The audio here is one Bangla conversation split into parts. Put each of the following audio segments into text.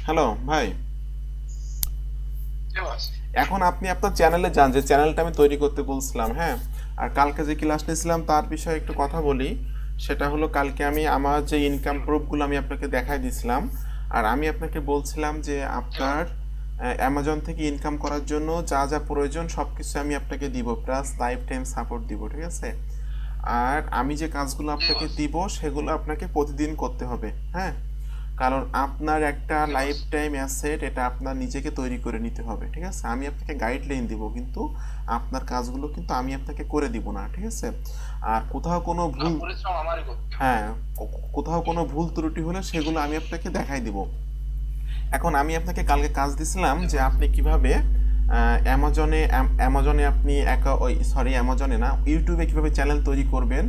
হ্যালো ভাই। জি বস। এখন আপনি আপনার চ্যানেলে যান, যে চ্যানেলটা আমি তৈরি করতে বলছিলাম, হ্যাঁ। আর কালকে যে ক্লাস নিয়েছিলাম তার বিষয়ে একটু কথা বলি। সেটা হলো, কালকে আমি আমার যে ইনকাম জি বস। প্রুফগুলো আমি আপনাকে দেখাই দিয়েছিলাম। আর আমি আপনাকে বলছিলাম যে জি বস। আপনার অ্যামাজন থেকে ইনকাম করার জন্য যা যা প্রয়োজন সব কিছু আমি আপনাকে দিব, প্লাস লাইফ টাইম সাপোর্ট দিব, ঠিক আছে। আর আমি যে কাজগুলো জি আপনাকে বস। দিব সেগুলো আপনাকে প্রতিদিন করতে হবে, হ্যাঁ। কারণ আপনার একটা জি লাইফ বস। টাইম অ্যাসেট, এটা আপনার নিজেকে তৈরি করে নিতে হবে, ঠিক আছে। আমি আপনাকে গাইডলাইন দিব, কিন্তু আপনার কাজগুলো কিন্তু আমি আপনাকে করে দিব না, ঠিক আছে। আর কোথাও কোনো না, ভুল, পরিশ্রম আমারই করতে হবে। হ্যাঁ, কোথাও কোনো ভুল ত্রুটি হলে সেগুলো আমি আপনাকে দেখাই দিব। এখন আমি আপনাকে কালকে কাজ দিছিলাম জি যে বস। আপনি কিভাবে অ্যামাজনে অ্যামাজনে আপনি একা, ওই সরি, অ্যামাজনে না, ইউটিউবে কিভাবে চ্যানেল তৈরি করবেন।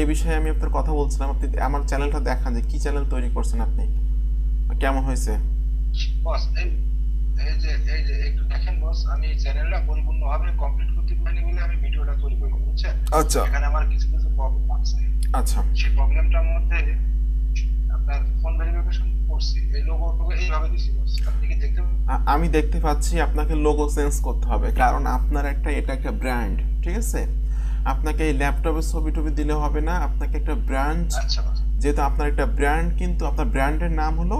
এই বিষয়ে আমি আপনার কথা বলছিলাম। আপনি আমার চ্যানেলটা দেখান, যে কি চ্যানেল তৈরি করছেন আপনি, কেমন হয়েছে। বস, এই যে একটু দেখেন বস, আমি চ্যানেলটা পরিপূর্ণভাবে কমপ্লিট করতে পারিনি বলে আমি ভিডিওটা তৈরি করবো, বুঝছেন? আচ্ছা। এখানে আমার কিছু কিছু প্রবলেম আছে। আচ্ছা। সেই প্রবলেমটার মধ্যে আপনার ফোন ভেরিফিকেশন করছি, এই লোগোটাকে এইভাবে দিছি বস, আপনি কি দেখতে আমি দেখতে পাচ্ছি আপনাকে লোগো চেঞ্জ করতে হবে, কারণ আপনার একটা, এটা একটা ব্র্যান্ড, ঠিক আছে। আপনাকে এই ল্যাপটপের ছবি টবি দিলে হবে না, আপনাকে একটা ব্র্যান্ড, আচ্ছা বস। যেহেতু আপনার একটা ব্র্যান্ড, কিন্তু আপনার ব্র্যান্ডের নাম হলো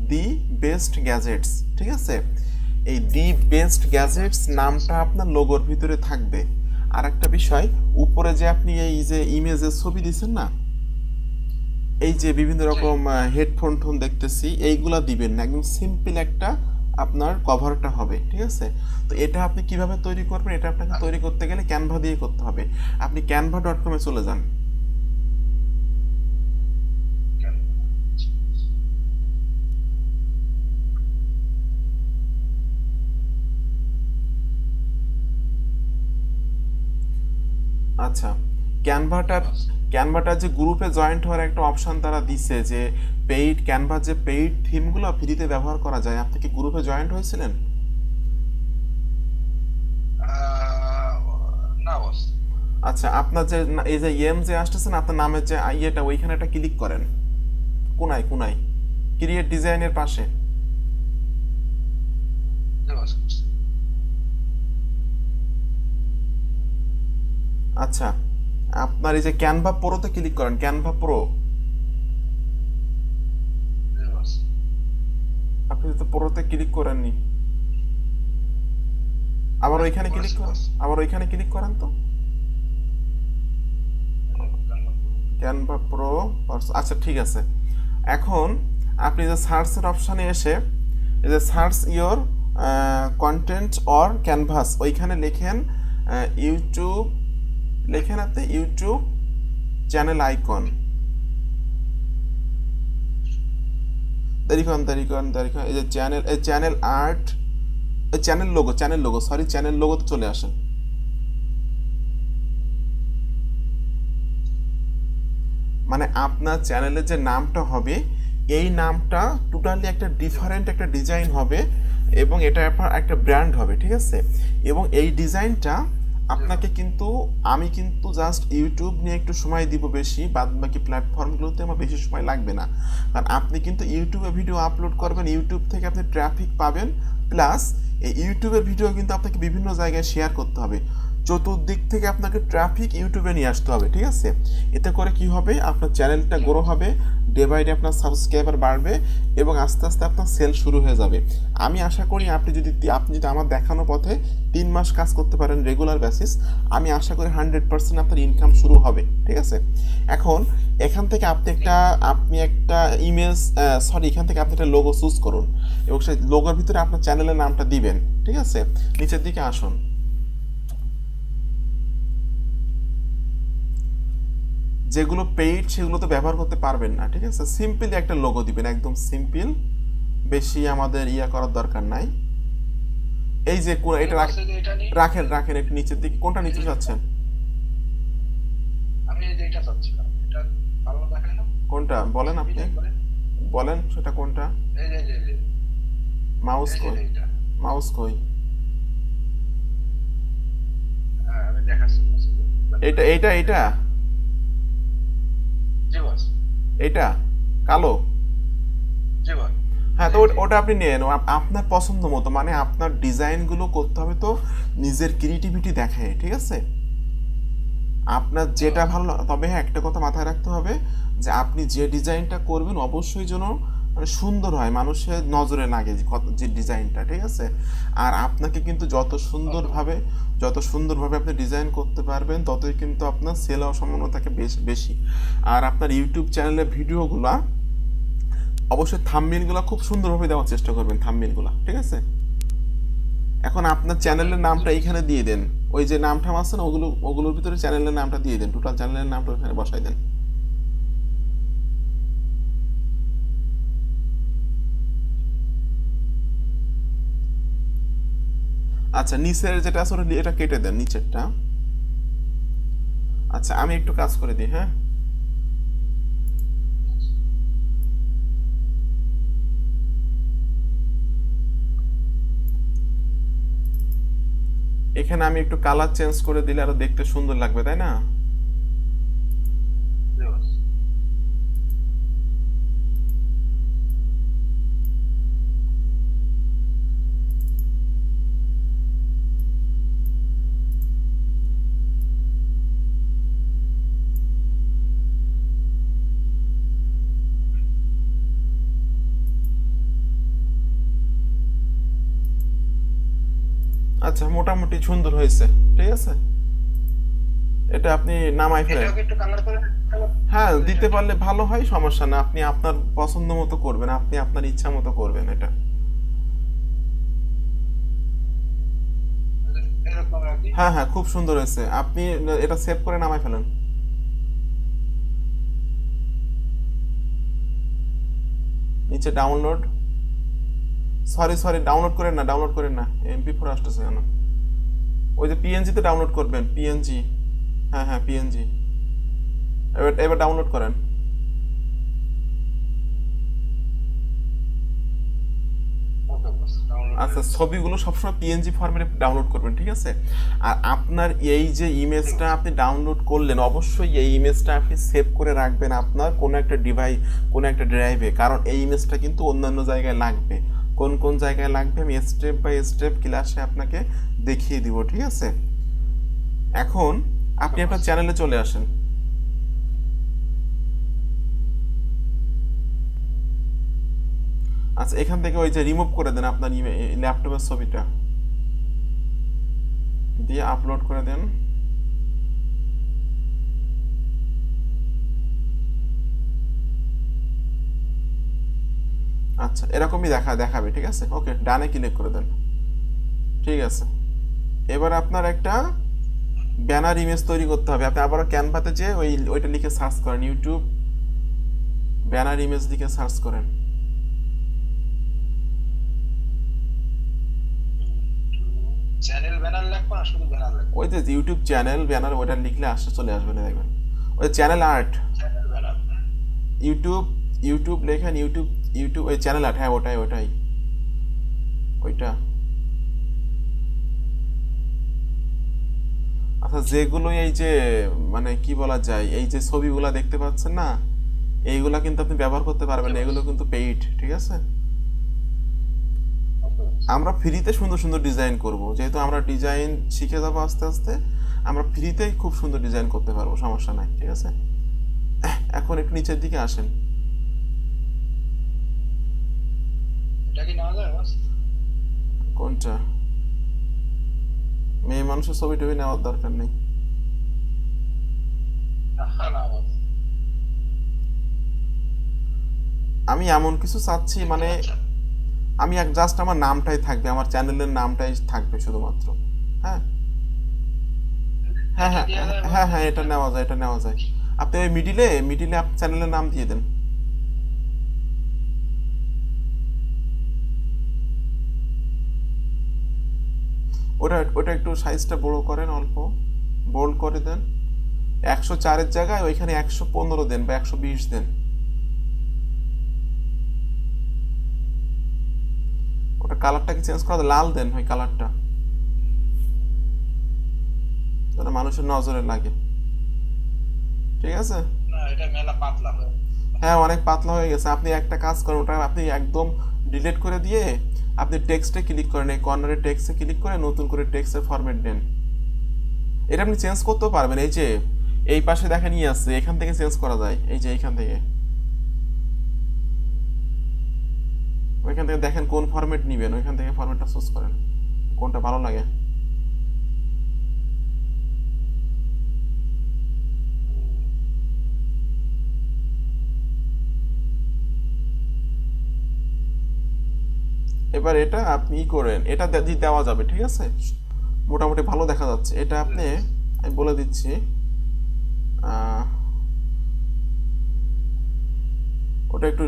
দি বেস্ট গ্যাজেটস, ঠিক আছে। এই দি বেস্ট গ্যাজেটস জি বস। নামটা আপনার লোগোর ভিতরে থাকবে। আর একটা বিষয়, উপরে যে আপনি এই যে ইমেজের ছবি দিচ্ছেন না, এই যে বিভিন্ন জি। রকম হেডফোন টোন দেখতেছি, এইগুলা দিবেন না, একদম সিম্পল একটা আপনার কভারটা হবে, ঠিক আছে। তো এটা আপনি কিভাবে তৈরি করবেন, এটা আপনাকে আচ্ছা। তৈরি করতে গেলে ক্যানভা দিয়ে করতে হবে। আপনি canva.com-এ চলে যান। কেন? আচ্ছা, জি ক্যানভাটার, বস। ক্যানভাটার যে গ্রুপে জয়েন্ট হওয়ার একটা অপশন তারা দিছে, যে পেইড ক্যানভা, যে পেইড থিমগুলো ফ্রিতে ব্যবহার করা যায়। আপনি কি গ্রুপে জয়েন্ট হয়েছিলেন? আহ, না বস। আচ্ছা, আপনার যে এই যে যে আসতেছে না, আপনার নামের যে ইয়েটা, ওইখানে একটা ক্লিক করেন, কোনায় কোনায়, ক্রিয়েট ডিজাইনের পাশে। জি বস, করছি। আচ্ছা, আপনার এই যে ক্যানভা প্রোতে ক্লিক করেন, ক্যানভা প্রো। জি বস। আপনি তো প্রোতে ক্লিক করেননি, আবার ওইখানে ক্লিক করেছি করেন, বস। আবার ওইখানে ক্লিক করেন তো। Canva pro. আচ্ছা, ঠিক আছে। এখন আপনি যে সার্চের অপশানে এসে, এই যে search your content or canvas, ওইখানে লেখেন ইউটিউব, লেখেন আপনি ইউটিউব চ্যানেল আইকন। দেরিক্ষণ দেরিক্ষণ দেরিক্ষণ, এই যে চ্যানেল, এই channel art, channel logo, channel logo, sorry, channel লোগোতে চলে আসেন। মানে আপনার চ্যানেলের যে নামটা হবে, এই নামটা টোটালি একটা জি বস। ডিফারেন্ট একটা ডিজাইন হবে, এবং এটা আপনার একটা ব্র্যান্ড হবে, ঠিক আছে। এবং এই ডিজাইনটা জি বস। আপনাকে কিন্তু, আমি কিন্তু জাস্ট ইউটিউব নিয়ে একটু সময় দিব বেশি, বাদ বাকি প্ল্যাটফর্মগুলোতে আমার বেশি সময় লাগবে না। কারণ আপনি কিন্তু ইউটিউবে ভিডিও আপলোড করবেন, আচ্ছা। ইউটিউব থেকে আপনি ট্রাফিক পাবেন, প্লাস এই ইউটিউবের ভিডিও কিন্তু আপনাকে বিভিন্ন জায়গায় শেয়ার করতে হবে। চতুর্দিক থেকে আপনাকে ট্রাফিক ইউটিউবে নিয়ে আসতে হবে, ঠিক আছে। এতে করে কি হবে, আপনার চ্যানেলটা জি গ্রো বস। হবে, ডে বাই ডে আপনার সাবস্ক্রাইবার বাড়বে, এবং আস্তে আস্তে আপনার সেল শুরু হয়ে যাবে। আমি আশা করি আপনি যদি আমার দেখানো পথে 3 মাস কাজ করতে পারেন রেগুলার বেসিস, আমি আশা করি 100% আপনার ইনকাম শুরু হবে, ঠিক আছে। এখন এখান থেকে আপনি একটা ইমেজ, সরি, এখান থেকে আপনি একটা লোগো চুজ করুন, এবং সেই লোগোর ভিতরে আপনার চ্যানেলের নামটা দিবেন, ঠিক আছে। নিচের দিকে আসুন। যেগুলো পেইড সেগুলো তো ব্যবহার করতে পারবেন না, ঠিক আছে। সিম্পলি একটা লোগো দিবেন, একদম সিম্পল, বেশি আমাদের ইয়া করার দরকার নাই। এই যে এই এটা বস, এই যে এটা নিয়ে, রাখেন রাখেন একটু নিচের দিকে, কোনটা এই নিচে যে যাচ্ছেন? আমি এই যে এটা চাচ্ছিলাম, এটা ভালো দেখায় না? কোনটা বলেন আপনি, এটা করে, বলেন সেটা কোনটা। এই যে এই যে মাউস এই যে কই, এইটা। মাউস কই। হ্যাঁ, আমি দেখাচ্ছি বস, এই যে এটা ব্যাপারটা। এটা এটা জি বস। এটা কালো। জি বস। হ্যাঁ, তো ওটা আপনি নেন আপনার পছন্দ মতো, মানে আপনার ডিজাইনগুলো করতে হবে তো নিজের ক্রিয়েটিভিটি দেখায়, ঠিক আছে? আপনার যেটা ভালো তবে হ্যাঁ, একটা কথা মাথায় রাখতে হবে যে আপনি যে ডিজাইনটা করবেন অবশ্যই যেন মানে সুন্দর হয়, মানুষের নজরে লাগে যে ডিজাইনটা, ঠিক আছে? আর আপনাকে কিন্তু যত সুন্দরভাবে আপনি ডিজাইন করতে পারবেন ততই কিন্তু আপনার সেল হওয়ার সম্ভাবনা থাকে বেশি। আর আপনার ইউটিউব চ্যানেলের ভিডিওগুলা অবশ্যই থাম্বনেইলগুলো খুব সুন্দরভাবে দেওয়ার চেষ্টা করবেন, থাম্বনেইলগুলো, ঠিক আছে? এখন আপনার চ্যানেলের নামটা এইখানে দিয়ে দেন, ওই যে নামটা আছে না ওগুলোর ভিতরে চ্যানেলের নামটা দিয়ে দেন, টোটাল চ্যানেলের নামটা ওখানে বসাই দেন। আচ্ছা, নিচের যেটা আছে এটা কেটে দেন, নিচেরটা। আচ্ছা, আমি একটু কাজ করে দিই, হ্যাঁ। এখানে আমি একটু কালার চেঞ্জ করে দিলে আরো দেখতে সুন্দর লাগবে, তাই না? আচ্ছা, মোটামুটি সুন্দর হয়েছে, ঠিক আছে। এটা আপনি নামাই ফেলেন। এটাকে একটু কালার করে হ্যাঁ, দিতে পারলে ভালো হয়, সমস্যা না, আপনি আপনার পছন্দ মতো করবেন, আপনি আপনার ইচ্ছা মতো করবেন এটা। এরকম আর কি। হ্যাঁ হ্যাঁ, খুব সুন্দর হয়েছে, আপনি এটা সেভ করে নামাই ফেলেন। নিচে ডাউনলোড, সরি ডাউনলোড করেন না, MP4 আসতেছে কেন? ওই যে পিএনজি তে ডাউনলোড করবেন, পিএনজি। হ্যাঁ হ্যাঁ, পিএনজি। এবার ডাউনলোড করেন। ওকে বস, ডাউনলোড হয়ে আচ্ছা, গেছে। ছবিগুলো সবসময় পিএনজি ফরম্যাটে ডাউনলোড করবেন, ঠিক আছে? আর আপনার এই যে ইমেজটা আপনি ডাউনলোড করলেন অবশ্যই এই ইমেজটা আপনি সেভ করে রাখবেন আপনার কোনো একটা ড্রাইভে, কারণ এই ইমেজটা কিন্তু অন্যান্য জায়গায় লাগবে। কোন কোন জায়গায় লাগবে আমি স্টেপ বাই স্টেপ ক্লাসে আপনাকে দেখিয়ে দিব, ঠিক আছে? এখন আপনি আপনার চ্যানেলে চলে আসেন। আচ্ছা, এখান থেকে ওই যে রিমুভ করে দেন আপনার ল্যাপটপের ছবিটা দিয়ে আপলোড করে দেন। আচ্ছা, এরকমই দেখাবে, ঠিক আছে? ওকে, ডানে ক্লিক করে দেন, ঠিক আছে। এবার আপনার একটা ব্যানার ইমেজ তৈরি করতে হবে, আপনি আবারও ক্যানভাতে যে ওইটা লিখে সার্চ করেন, ইউটিউব ব্যানার ইমেজ লিখে সার্চ করেন। চ্যানেল ব্যানার লাগবে না, শুধু ব্যানার লাগবে? ওই যে ইউটিউব চ্যানেল ব্যানার ওইটা লিখলে চলে আসবে না, দেখবেন ওই channel art. Channel banner. YouTube YouTube লেখেন, ইউটিউব ওই চ্যানেল আর্ট, হ্যাঁ ওইটা ওইটা। আচ্ছা, যেগুলো এই যে মানে কি বলা যায়, এই যে ছবিগুলা দেখতে পাচ্ছেন না, এইগুলা কিন্তু আপনি ব্যবহার করতে পারবেন না, এগুলো কিন্তু পেইড, ঠিক আছে? আমরা ফ্রিতে সুন্দর সুন্দর ডিজাইন করব, যেহেতু আমরা ডিজাইন শিখে যাবো আস্তে আস্তে, আমরা ফ্রিতেই খুব সুন্দর ডিজাইন করতে পারবো, সমস্যা নাই, ঠিক আছে? এখন একটু নিচের দিকে আসেন। এটা কি নেওয়া যায় বস? কোনটা? মেয়ে মানুষের ছবি টবি নেওয়ার দরকার নেই। না না বস। আমি এমন কিছু চাচ্ছি, মানে আমি জাস্ট আমার নামটাই থাকবে, আমার চ্যানেলের নামটাই থাকবে শুধুমাত্র। হ্যাঁ হ্যাঁ এটা হ্যাঁ দেওয়া যায় হ্যাঁ বস? হ্যাঁ, এটা নেওয়া যায়। আপনি ওই মিডিলে আপনি চ্যানেলের নাম দিয়ে দেন। ওটা একটু সাইজটা বড় করেন, অল্প বোল্ড করে দেন। 104-এর জায়গায় ওইখানে 115 দেন বা 120 দেন। ওটা কালারটা কি চেঞ্জ করা, লাল দেন ওই কালারটা, যেন মানুষের নজরে লাগে, ঠিক আছে? না, এটা মেলা পাতলা হয়। হ্যাঁ অনেক পাতলা হয়ে গেছে। আপনি একটা কাজ করেন, ওটা আপনি একদম ডিলিট করে দিয়ে আপনি টেক্সটে ক্লিক করেন, এই কর্নারে টেক্সটে ক্লিক করে নতুন করে টেক্সটের ফরম্যাট দেন। এটা আপনি চেঞ্জ করতেও পারবেন, এই যে এই পাশে দেখেন আছে, এখান থেকে চেঞ্জ করা যায়, এই যে এইখান থেকে, ওইখান থেকে দেখেন কোন ফরম্যাট নেবেন, ওইখান থেকে ফরম্যাটটা চুজ করেন কোনটা ভালো লাগে। এবার এটা আপনি করেন, এটা দেওয়া যাবে, ঠিক আছে, মোটামুটি ভালো দেখা যাচ্ছে। এটা আপনি, আমি বলে দিচ্ছি, ওটা একটু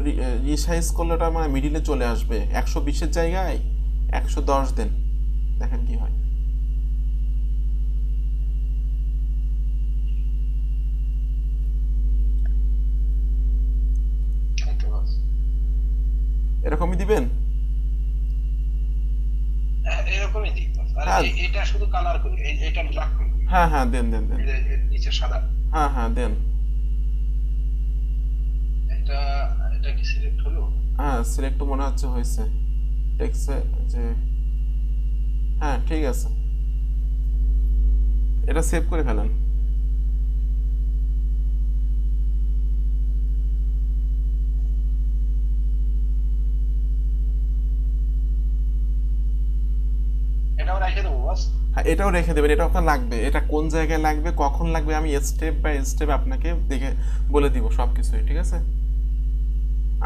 রিসাইজ করলে ওটা মানে মিডিলে চলে আসবে, 120-এর জায়গায় 110 দেন, দেখেন কি হয়। এরকমই দিবেন। এরকমই দিই। আর হ্যাঁ এটা শুধু কালার করি, এটা ব্ল্যাক করি। হ্যাঁ হ্যাঁ দেন দেন দেন, নিচে সাদা। হ্যাঁ হ্যাঁ দেন। এটা এটা কি সিলেক্ট হলো? হ্যাঁ সিলেক্ট তো মনে হচ্ছে হয়েছে টেক্সে, যে হ্যাঁ ঠিক আছে, এটা সেভ করে ফেলেন। এটাও রেখে দেবো বস। হ্যাঁ এটাও রেখে দেবেন, এটা আপনার লাগবে, এটা কোন জায়গায় লাগবে কখন লাগবে আমি স্টেপ বাই স্টেপ আপনাকে দেখে বলে দিব সব কিছুই, ঠিক আছে।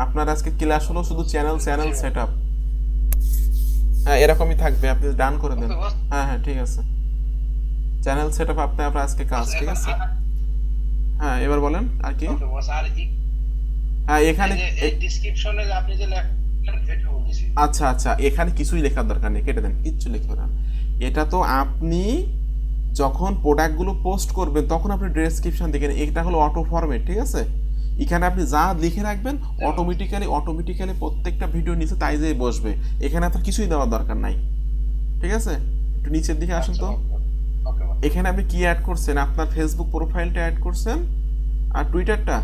আপনার আজকে ক্লাস হলো শুধু চ্যানেল সেট আপ, হ্যাঁ এরকমই থাকবে, আপনি ডান করে দেন। হ্যাঁ হ্যাঁ ঠিক আছে, চ্যানেল সেট আপ আপনার আজকে কাজ, ঠিক আছে। হ্যাঁ এবার বলেন আর কি। হ্যাঁ এখানে ডেসক্রিপশনে আপনি যে লেখেন এটা বলছি। আচ্ছা আচ্ছা, এখানে কিছুই লেখার দরকার নেই, কেটে দেন, কিচ্ছু লিখবে না। এটা তো আপনি যখন প্রোডাক্টগুলো পোস্ট করবেন তখন আপনি ডেসক্রিপশন দেখেন, এটা হলো অটো ফরম্যাট, ঠিক আছে। এখানে আপনি যা লিখে রাখবেন অটোমেটিক্যালি প্রত্যেকটা ভিডিও নিচে তাই যেই বসবে, এখানে আপনার কিছুই দেওয়ার দরকার নাই, ঠিক আছে। একটু নিচের দিকে আসেন তো। এখানে আপনি কি অ্যাড করছেন, আপনার ফেসবুক প্রোফাইলটা অ্যাড করছেন আর টুইটারটা,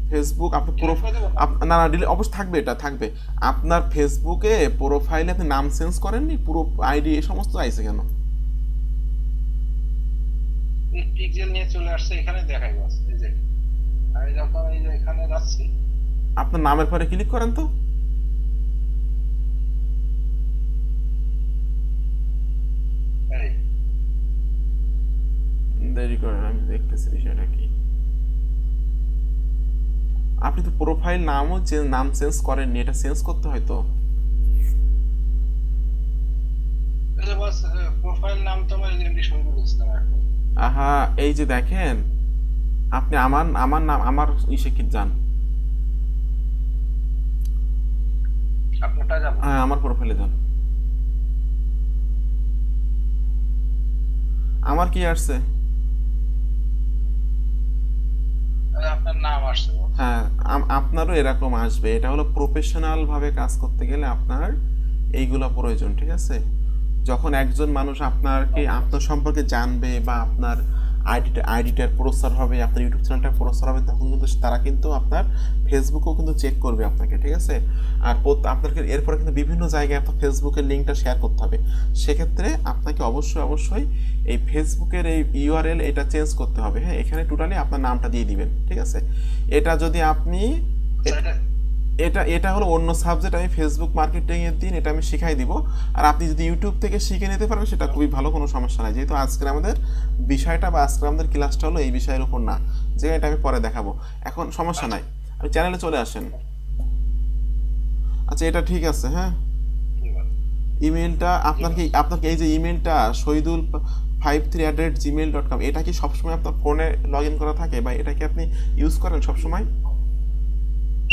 ফেসবুক আপনার না না ডিলে অবশ্যই থাকবে, এটা থাকবে। আপনার ফেসবুকে প্রোফাইলে আপনি নাম চেঞ্জ করেননি, পুরো আইডি এই সমস্ত আইছে কেন? পিক্সেল নিয়ে চলে আসছে, এখানে দেখাই বস। এই যে আমি যখন এই যে এখানে যাচ্ছি, আপনার নামের পরে ক্লিক করেন তো। এই দেরি করেন, আমি দেখতেছি বিষয়টা কি। আপনি তো প্রোফাইল নামও নাম চেঞ্জ করেননি, এটা চেঞ্জ করতে হয় তো। এই যে বস প্রোফাইল নাম তো আমার এমডি শহীদুল ইসলাম এখন। আহা এই যে দেখেন, আপনি আমার নাম আমার ইসে কি যান, আপনারটা যাব। হ্যাঁ আমার প্রোফাইলে যান, আমার কি আসছে, আপনার নাম আসছে বস। হ্যাঁ আপনারও এরকম আসবে। এটা হলো প্রফেশনাল ভাবে কাজ করতে গেলে আপনার এইগুলা প্রয়োজন, ঠিক আছে। যখন একজন মানুষ আপনার সম্পর্কে জানবে বা আপনার আইডিটার প্রচার হবে, আপনার ইউটিউব চ্যানেলটা প্রচার হবে, তখন কিন্তু তারা কিন্তু আপনার ফেসবুকেও কিন্তু চেক করবে আপনাকে, ঠিক আছে। আর আপনাকে এরপরে কিন্তু বিভিন্ন জায়গায় আপনার ফেসবুকের লিঙ্কটা শেয়ার করতে হবে। সেক্ষেত্রে আপনাকে অবশ্যই এই ফেসবুকের এই ইউআরএল এটা চেঞ্জ করতে হবে। হ্যাঁ এখানে টোটালি আপনার নামটা দিয়ে দিবেন, ঠিক আছে। এটা যদি আপনি এটা হলো অন্য সাবজেক্ট, আমি ফেসবুক মার্কেটিং এর দিন এটা আমি শিখাই দিব। আর আপনি যদি ইউটিউব থেকে শিখে নিতে পারেন সেটা খুবই ভালো, কোনো সমস্যা নাই। যেহেতু আজকে আমাদের বিষয়টা বা আজকে আমাদের ক্লাসটা হলো এই বিষয়ের উপর না, যে এটা আমি পরে দেখাবো, এখন সমস্যা নাই। আপনি চ্যানেলে চলে আসেন। আচ্ছা এটা ঠিক আছে। হ্যাঁ ইমেলটা আপনাকে এই যে ইমেলটা shahidul53@gmail.com, এটা কি সবসময় আপনার ফোনে লগ ইন করা থাকে বা এটা কি আপনি ইউজ করেন সবসময়?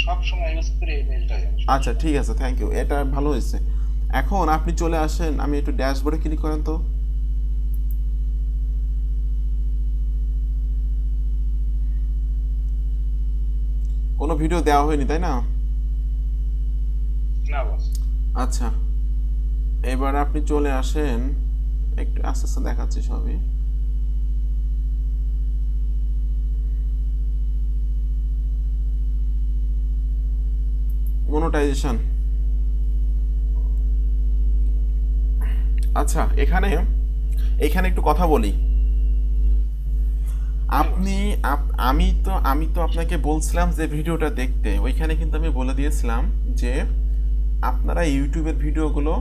সব সময় ইউজ করি ইমেলটা। আচ্ছা ঠিক আছে, থ্যাংক ইউ, এটা ভালো হয়েছে। এখন আপনি চলে আসেন, আমি একটু ড্যাশবোর্ডে ক্লিক করেন তো। কোনো ভিডিও দেওয়া হয়নি তাই না? না বস। আচ্ছা এবার আপনি চলে আসেন, একটু আস্তে আস্তে দেখাচ্ছি সবই। মনোটাইজেশন। আচ্ছা, এখানে একটু কথা বলি। আমি তো আপনাকে বলছিলাম যে ভিডিওটা দেখতে, ওইখানে কিন্তু আমি বলে দিয়েছিলাম যে আপনারা ইউটিউবের ভিডিওগুলো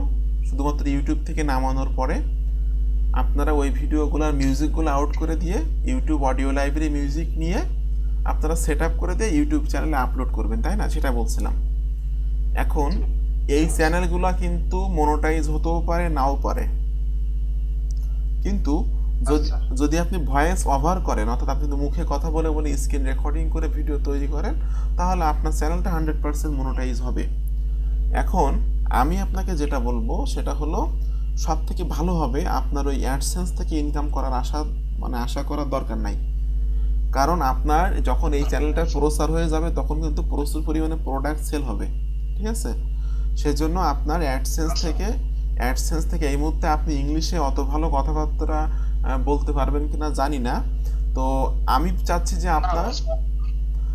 শুধুমাত্র ইউটিউব থেকে নামানোর পরে আপনারা ওই ভিডিওগুলোর মিউজিকগুলো আউট করে দিয়ে ইউটিউব অডিও লাইব্রেরি মিউজিক নিয়ে আপনারা সেট আপ করে দিয়ে ইউটিউব চ্যানেলে আপলোড করবেন, তাই না? সেটা বলছিলাম। এখন এই চ্যানেলগুলো কিন্তু মনোটাইজ হতেও পারে, নাও পারে। কিন্তু যদি আপনি ভয়েস ওভার করেন, অর্থাৎ আপনি মুখে কথা বলে বলে স্ক্রিন রেকর্ডিং করে ভিডিও তৈরি করেন, তাহলে আপনার চ্যানেলটা 100% মনোটাইজ হবে। এখন আমি আপনাকে যেটা বলবো সেটা হলো, সব থেকে ভালো হবে আপনার ওই অ্যাডসেন্স থেকে ইনকাম করার আশা করার দরকার নাই। কারণ আপনার যখন এই চ্যানেলটা প্রসার হয়ে যাবে তখন কিন্তু প্রচুর পরিমাণে প্রোডাক্ট সেল হবে, ঠিক আছে? সেজন্য আপনার অ্যাডসেন্স থেকে এই মুহূর্তে আপনি ইংলিশে অত ভালো কথাবার্তা বলতে পারবেন কিনা জানি না। তো আমি চাচ্ছি যে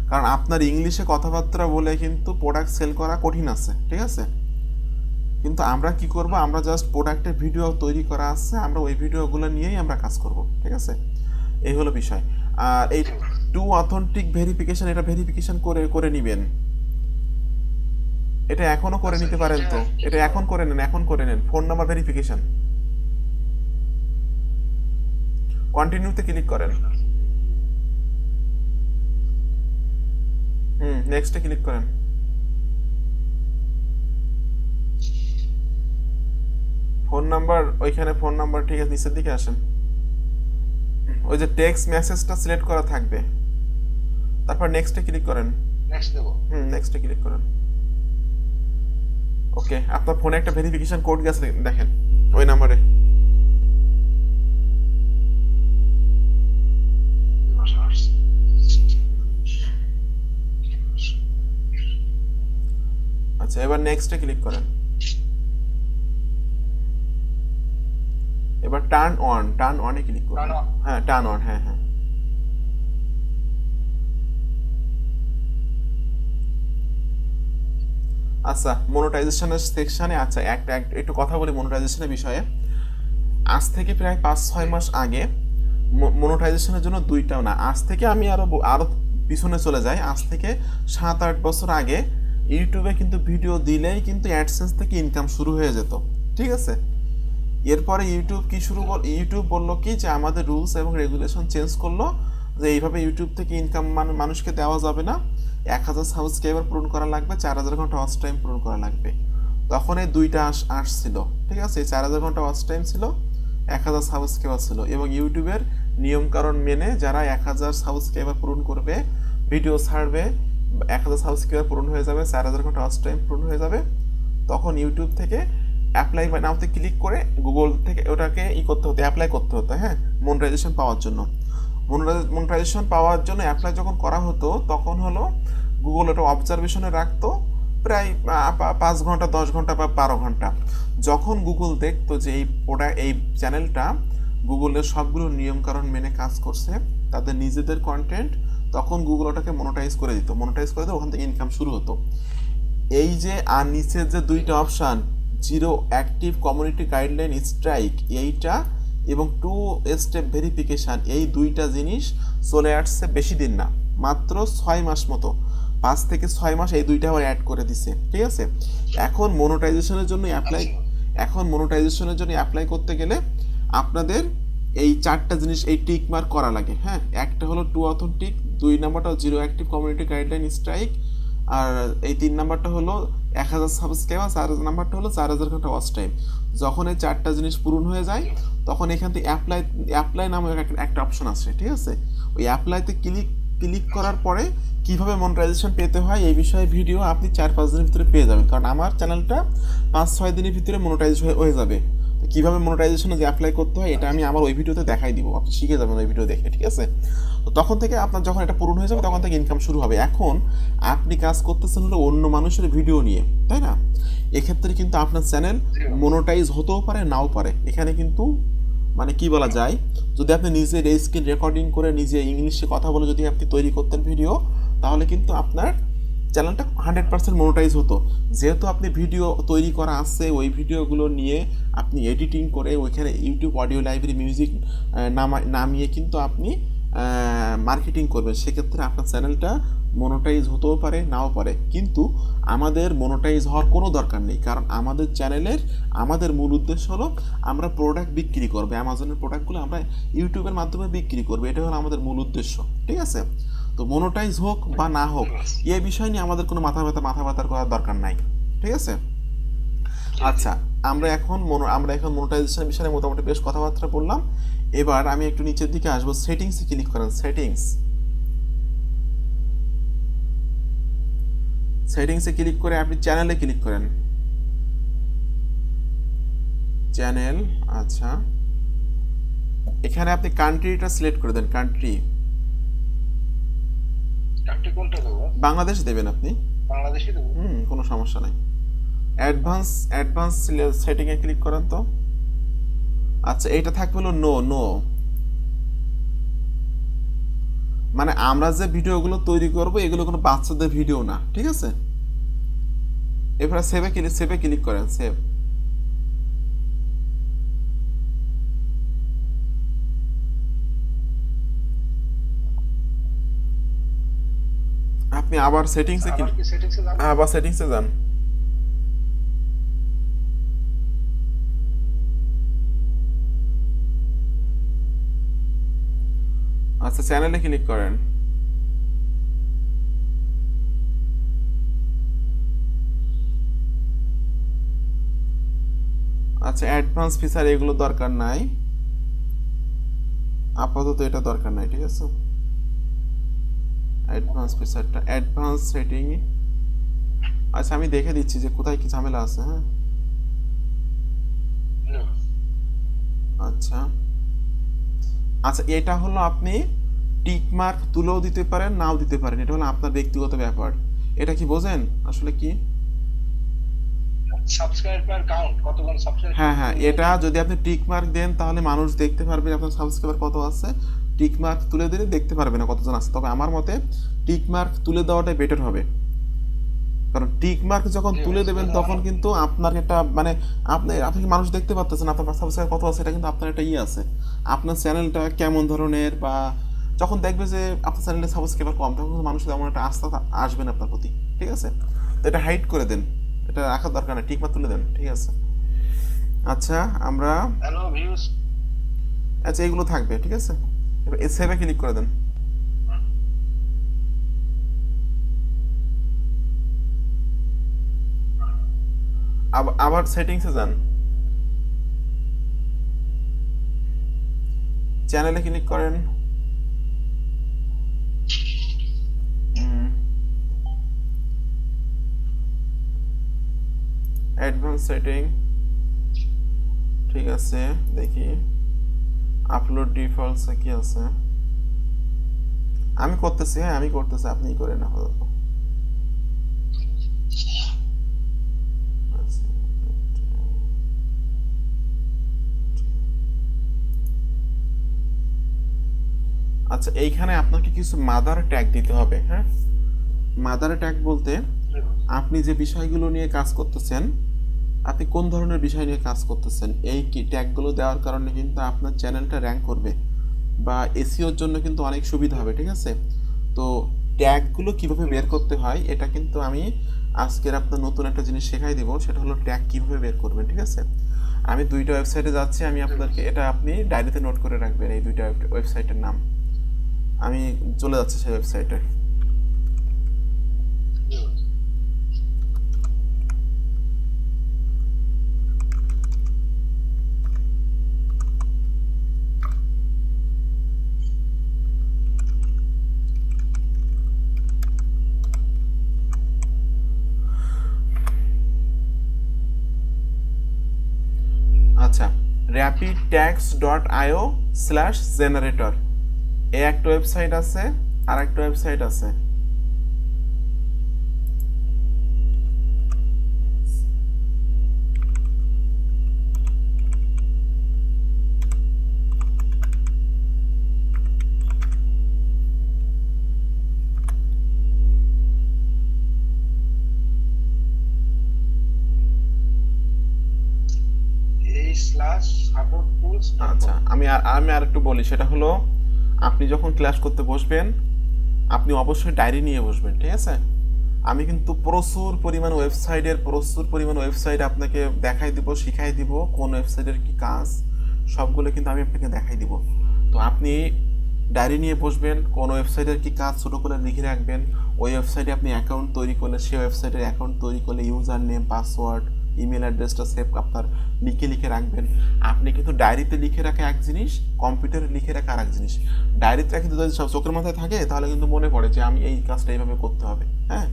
কারণ আপনার ইংলিশে কথাবার্তা বলে কিন্তু প্রোডাক্ট সেল করা কঠিন আছে, ঠিক আছে? কিন্তু আমরা কি করব, আমরা জাস্ট প্রোডাক্টের ভিডিও তৈরি করা আছে, আমরা ওই ভিডিওগুলো নিয়েই আমরা কাজ করব, ঠিক আছে? এই হলো বিষয়। আর এই টু অথেন্টিক ভেরিফিকেশন, এটা ভেরিফিকেশন করে নেবেন। এটা এখনো করে নিতে পারেন, তো এটা এখন করে নেন। ফোন নাম্বার ভেরিফিকেশন, কন্টিনিউতে ক্লিক করেন। নেক্সটে ক্লিক করেন। ফোন নাম্বার, ওইখানে ফোন নাম্বার, ঠিক আছে, নিচের দিকে আসেন। ওই যে টেক্সট মেসেজটা সিলেক্ট করা থাকবে, তারপর নেক্সটে ক্লিক করেন। নেক্সটে ক্লিক করেন। ওকে, আপনার ফোনে একটা ভেরিফিকেশন কোড গেছে, দেখেন ওই নাম্বারে। আচ্ছা, এবার নেক্সটে ক্লিক করেন। এবার টার্ন অনে ক্লিক করুন। হ্যাঁ, টার্ন অন, হ্যাঁ। আচ্ছা, মনোটাইজেশনের সেকশনে একটু কথা বলি মনোটাইজেশনের বিষয়ে। আজ থেকে প্রায় 5-6 মাস আগে মনোটাইজেশনের জন্য দুইটাও না, আজ থেকে আমি আরো পিছনে চলে যাই, আজ থেকে 7-8 বছর আগে ইউটিউবে কিন্তু ভিডিও দিলেই কিন্তু অ্যাডসেন্স থেকে ইনকাম শুরু হয়ে যেত, ঠিক আছে? এরপরে ইউটিউব বললো কি যে আমাদের রুলস এবং রেগুলেশন চেঞ্জ করলো, যে এইভাবে ইউটিউব থেকে ইনকাম মানুষকে দেওয়া যাবে না, 1000 সাবস্ক্রাইবার পূরণ করা লাগবে, 4000 ঘন্টা ওয়াচ টাইম পূরণ করা লাগবে। তখন এই দুইটা আসছিল, ঠিক আছে? 4000 ঘন্টা ওয়াচ টাইম ছিল, 1000 সাবস্ক্রাইবার ছিল, এবং ইউটিউবের নিয়মকানুন মেনে যারা 1000 সাবস্ক্রাইবার পূরণ করবে, ভিডিও ছাড়বে, 1000 সাবস্ক্রাইবার পূরণ হয়ে যাবে, 4000 ঘন্টা ওয়াচ টাইম পূরণ হয়ে যাবে, তখন ইউটিউব থেকে অ্যাপ্লাই নাওতে ক্লিক করে গুগল থেকে ওটাকে অ্যাপ্লাই করতে হতো, হ্যাঁ, মনিটাইজেশন পাওয়ার জন্য। মনিটাইজেশন পাওয়ার জন্য অ্যাপ্লাই যখন করা হতো, তখন হলো গুগল ওটা অবজারভেশনে রাখতো প্রায় 5 ঘন্টা, 10 ঘন্টা বা 12 ঘন্টা। যখন গুগল দেখতো যে এই চ্যানেলটা গুগলের সবগুলো নিয়মকানুন মেনে কাজ করছে, তাদের নিজেদের কন্টেন্ট, তখন গুগল ওটাকে মনিটাইজ করে দিত। ওখান থেকে ইনকাম শুরু হতো। এই যে আর নিচের যে দুইটা option, 0 active community guideline strike, এইটা এবং 2 স্টেপ ভেরিফিকেশান, এই দুইটা জিনিস চলে আসছে বেশি দিন না, মাত্র 6 মাস মতো, 5 থেকে 6 মাস এই দুইটা আবার অ্যাড করে দিছে, ঠিক আছে? এখন মনিটাইজেশনের জন্য অ্যাপ্লাই করতে গেলে আপনাদের এই 4টা জিনিস, এই টিক মার্ক করা লাগে, হ্যাঁ। একটা হলো 2 অথেন্টিক, 2 নাম্বারটা 0 অ্যাক্টিভ কমিউনিটি গাইডলাইন স্ট্রাইক, আর এই 3 নাম্বারটা হলো 1000 সাবস্ক্রাইবার, 4 নাম্বারটা হলো 4000 ঘন্টা ওয়াচ টাইম। যখন এই 4টা জিনিস পূরণ হয়ে যায়, তখন এখান থেকে অ্যাপ্লাই নামে একটা অপশন আছে, ঠিক আছে? ওই অ্যাপ্লাইতে ক্লিক করার পরে কিভাবে মনিটাইজেশন পেতে হয় এই বিষয়ে ভিডিও আপনি 4-5 দিনের ভিতরে পেয়ে যাবেন, কারণ আমার চ্যানেলটা 5-6 দিনের ভিতরে মনিটাইজ হয়ে যাবে। কিভাবে মনিটাইজেশনে যে অ্যাপ্লাই করতে হয় এটা আমি আমার ওই ভিডিওতে দেখাই দিব, আপনি শিখে যাবেন ওই ভিডিও দেখে, ঠিক আছে? তো তখন থেকে আপনার যখন এটা পূরণ হয়ে যাবে, তখন থেকে ইনকাম শুরু হবে। এখন আপনি কাজ করতেছেন হলো অন্য মানুষের ভিডিও নিয়ে, তাই না? এক্ষেত্রে কিন্তু আপনার চ্যানেল মনিটাইজ হতেও পারে, নাও পারে। এখানে কিন্তু মানে কি বলা যায়, যদি আপনি নিজে স্ক্রিন রেকর্ডিং করে নিজে ইংলিশে কথা বলে যদি আপনি তৈরি করতেন ভিডিও, তাহলে কিন্তু আপনার চ্যানেলটা 100% মনিটাইজ হতো। যেহেতু আপনি ভিডিও তৈরি করা আছে, ওই ভিডিওগুলো নিয়ে আপনি এডিটিং করে ওইখানে ইউটিউব অডিও লাইব্রেরি মিউজিক নামিয়ে কিন্তু আপনি মার্কেটিং করবেন, সেক্ষেত্রে আপনার চ্যানেলটা মনোটাইজ হতেও পারে নাও পারে। কিন্তু আমাদের মনোটাইজ হওয়ার কোনো দরকার নেই, কারণ আমাদের চ্যানেলের আমাদের মূল উদ্দেশ্য হলো আমরা প্রোডাক্ট বিক্রি করবো, অ্যামাজনের প্রোডাক্টগুলো আমরা ইউটিউবের মাধ্যমে বিক্রি করবো, এটা হলো আমাদের মূল উদ্দেশ্য। ঠিক আছে, তো মনোটাইজ হোক বা না হোক এই বিষয় নিয়ে আমাদের কোনো মাথা ব্যথার করার দরকার নাই। ঠিক আছে, আচ্ছা আমরা এখন মনোটাইজেশনের বিষয়ে মোটামুটি বেশ কথাবার্তা বললাম। এবার আমি একটু নিচের দিকে আসবো, সেটিংসে ক্লিক করেন। সেটিংসে ক্লিক করে আপনি চ্যানেলে ক্লিক করেন। চ্যানেল, আচ্ছা এখানে আপনি কান্ট্রিটা সিলেক্ট করে দেন। কান্ট্রি কোনটা দেবো? বাংলাদেশ দেবেন আপনি। বাংলাদেশে দেবো? কোনো সমস্যা নাই। অ্যাডভান্স সেটিংয়ে ক্লিক করেন তো। আচ্ছা এইটা থাকবে হলো নো, মানে আমরা যে ভিডিওগুলো তৈরি করব এগুলো কোনো বাচ্চাদের ভিডিও না। ঠিক আছে, এরপরে সেভে ক্লিক করেন। সেভ, আপনি আবার সেটিংসে যান। আচ্ছা চ্যানেলে ক্লিক করেন। আচ্ছা অ্যাডভান্স ফিচার এগুলো দরকার নাই, আপাতত এটা দরকার নাই। ঠিক আছে, অ্যাডভান্স ফিচারটা অ্যাডভান্স সেটিং। আচ্ছা আমি দেখে দিচ্ছি যে কোথায় কি ঝামেলা আছে। হ্যাঁ আচ্ছা আচ্ছা, এটা হলো আপনি টিক মার্ক তুলেও দিতে পারেন নাও দিতে পারেন, এটা হলো আপনার ব্যক্তিগত ব্যাপার। এটা কি বোঝেন আসলে কি? সাবস্ক্রাইবার কাউন্ট কতজন সাবস্ক্রাইব? হ্যাঁ, এটা যদি আপনি টিক মার্ক দেন তাহলে মানুষ দেখতে পারবে আপনার সাবস্ক্রাইবার কত আছে। টিক মার্ক তুলে দিলে দেখতে পারবে না কতজন আছে। তবে আমার মতে টিক মার্ক তুলে দেওয়াটাই বেটার হবে, কারণ টিক মার্ক যখন তুলে দেবেন তখন কিন্তু আপনার একটা মানে আপনি মানুষ দেখতে পাচ্ছেন আপনার সাবস্ক্রাইবার কত আছে, এটা কিন্তু আপনার একটা আছে আপনার চ্যানেলটা কেমন ধরনের, বা যখন দেখবে যে আপনার চ্যানেলে সাবস্ক্রাইবার কম তখন মানুষের তেমন একটা আস্থা আসবে না আপনার প্রতি। ঠিক আছে, তো এটা হাইড করে দেন, এটা রাখার দরকার নেই, টিক মার্ক তুলে দেন। ঠিক আছে, আচ্ছা আমরা আচ্ছা এগুলো থাকবে। ঠিক আছে, এবার সেভে ক্লিক করে দেন। আবার সেটিংসে যান, চ্যানেলে ক্লিক করেন। অ্যাডভান্স সেটিং, ঠিক আছে দেখি আপলোড ডিফল্টসে কি আছে। আমি করতেছি, হ্যাঁ আমি করতেছি, আপনিই করেন না। আচ্ছা এইখানে আপনাকে কিছু মাদার ট্যাগ দিতে হবে। হ্যাঁ, মাদার ট্যাগ বলতে আপনি যে বিষয়গুলো নিয়ে কাজ করতেছেন, আপনি কোন ধরনের বিষয় নিয়ে কাজ করতেছেন, এই কি ট্যাগগুলো দেওয়ার কারণে কিন্তু আপনার চ্যানেলটা র্যাঙ্ক করবে বা এসইওর জন্য কিন্তু অনেক সুবিধা হবে। ঠিক আছে, তো ট্যাগগুলো কিভাবে বের করতে হয় এটা কিন্তু আমি আজকের আপনার নতুন একটা জিনিস শেখাই দিব, সেটা হলো ট্যাগ কিভাবে বের করবেন। ঠিক আছে, আমি দুইটা ওয়েবসাইটে যাচ্ছি, আমি আপনাদেরকে এটা আপনি ডায়েরিতে নোট করে রাখবেন, এই দুইটা ওয়েবসাইটের নাম। আমি চলে যাচ্ছি সেই ওয়েবসাইটে। আচ্ছা rapidtags.io/generator এই একটা ওয়েবসাইট আছে, আর একটা ওয়েবসাইট আছে। /supporttools.com। আচ্ছা, আমি আর একটু বলি, সেটা হলো আপনি যখন ক্লাস করতে বসবেন আপনি অবশ্যই ডায়েরি নিয়ে বসবেন, ঠিক আছে? আমি কিন্তু প্রচুর পরিমাণ ওয়েবসাইট আপনাকে দেখাই দিব, শিখাই দিব কোন ওয়েবসাইটের কি কাজ, সবগুলো কিন্তু আমি আপনাকে দেখাই দিব। তো আপনি ডায়েরি নিয়ে বসবেন, কোন ওয়েবসাইটের কি কাজ ছোটো করে লিখে রাখবেন। ওই ওয়েবসাইটে আপনি অ্যাকাউন্ট তৈরি করলে, সেই ওয়েবসাইটের অ্যাকাউন্ট তৈরি করলে ইউজার নেম, পাসওয়ার্ড, ইমেল অ্যাড্রেসটা সেভ আপনার লিখে রাখবেন। আপনি কিন্তু ডায়েরিতে লিখে রাখা এক জিনিস, কম্পিউটারে লিখে রাখা আর এক জিনিস। ডায়েরিতে কিন্তু যদি সব চোখের মাথায় থাকে তাহলে কিন্তু মনে পড়ে যে আমি এই কাজটা এইভাবে করতে হবে। হ্যাঁ,